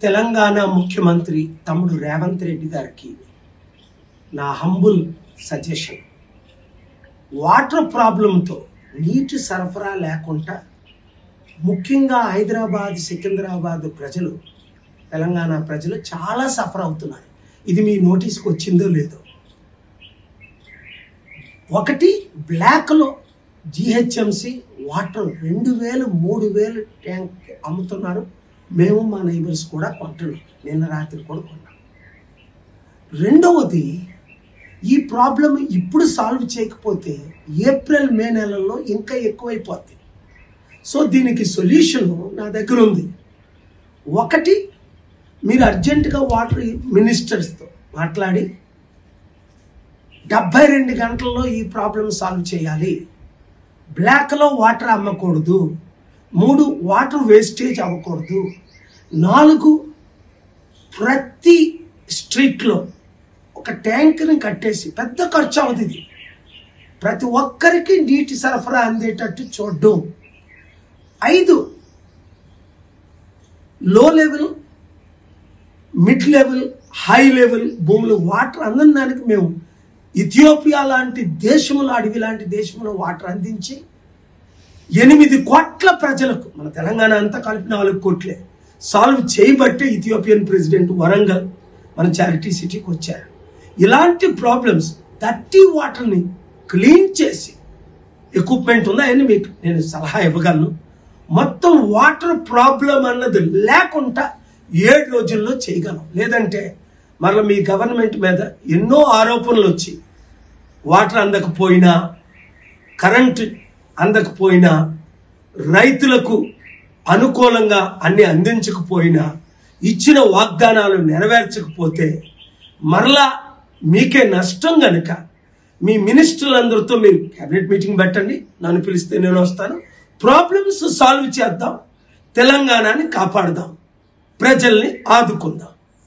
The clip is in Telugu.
తెలంగాణ ముఖ్యమంత్రి తమ్ముడు రేవంత్ రెడ్డి గారికి నా హంబుల్ సజెషన్, వాటర్ ప్రాబ్లంతో నీటి సరఫరా లేకుండా ముఖ్యంగా హైదరాబాద్, సికింద్రాబాద్ ప్రజలు, తెలంగాణ ప్రజలు చాలా సఫర్ అవుతున్నారు. ఇది మీ నోటీస్కి వచ్చిందో లేదో. ఒకటి, బ్లాక్లో జిహెచ్ఎంసి వాటర్ 2000, 3000 ట్యాంక్ అమ్ముతున్నారు. మేము మా నైబర్స్ కూడా కొంటున్నాం, నిన్న రాత్రి కూడా కొన్నాం. రెండవది, ఈ ప్రాబ్లం ఇప్పుడు సాల్వ్ చేయకపోతే ఏప్రిల్, మే నెలల్లో ఇంకా ఎక్కువైపోతుంది. సో దీనికి సొల్యూషన్ నా దగ్గర ఉంది. ఒకటి, మీరు అర్జెంటుగా వాటర్ మినిస్టర్స్తో మాట్లాడి 72 గంటల్లో ఈ ప్రాబ్లం సాల్వ్ చేయాలి. బ్లాక్లో వాటర్ అమ్మకూడదు. 3, వాటర్ వేస్టేజ్ అవ్వకూడదు. 4, ప్రతి స్ట్రీట్లో ఒక ట్యాంక్ని కట్టేసి, పెద్ద ఖర్చు అవుతుంది, ప్రతి ఒక్కరికి నీటి సరఫరా అందేటట్టు చూడడం. 5, లో level, mid level, high level భూములు వాటర్ అందడానికి మేము ఇథియోపియా లాంటి దేశంలో, అడవి లాంటి దేశంలో వాటర్ అందించి 8 కోట్ల ప్రజలకు, మన తెలంగాణ అంతా కలిపి 4 కోట్లే సాల్వ్ చేయబట్టే ఇథియోపియన్ ప్రెసిడెంట్ వరంగల్ మన చారిటీ సిటీకి వచ్చారు. ఇలాంటి ప్రాబ్లమ్స్, డర్టీ వాటర్ని క్లీన్ చేసి, ఎక్విప్మెంట్ ఉన్నాయని మీకు నేను సలహా ఇవ్వగలను. మొత్తం వాటర్ ప్రాబ్లం అన్నది లేకుండా 7 రోజుల్లో చేయగలం. లేదంటే మరలా మీ గవర్నమెంట్ మీద ఎన్నో ఆరోపణలు వచ్చి, వాటర్ అందకపోయినా, కరెంటు అందకపోయినా, రైతులకు అనుకూలంగా అన్ని అందించకపోయినా, ఇచ్చిన వాగ్దానాలు నెరవేర్చకపోతే మరలా మీకే నష్టం. కనుక మీ మినిస్టర్లందరితో మీరు క్యాబినెట్ మీటింగ్ పెట్టండి, నన్ను పిలిస్తే నేను వస్తాను. ప్రాబ్లమ్స్ సాల్వ్ చేద్దాం, తెలంగాణని కాపాడదాం, ప్రజల్ని ఆదుకుందాం.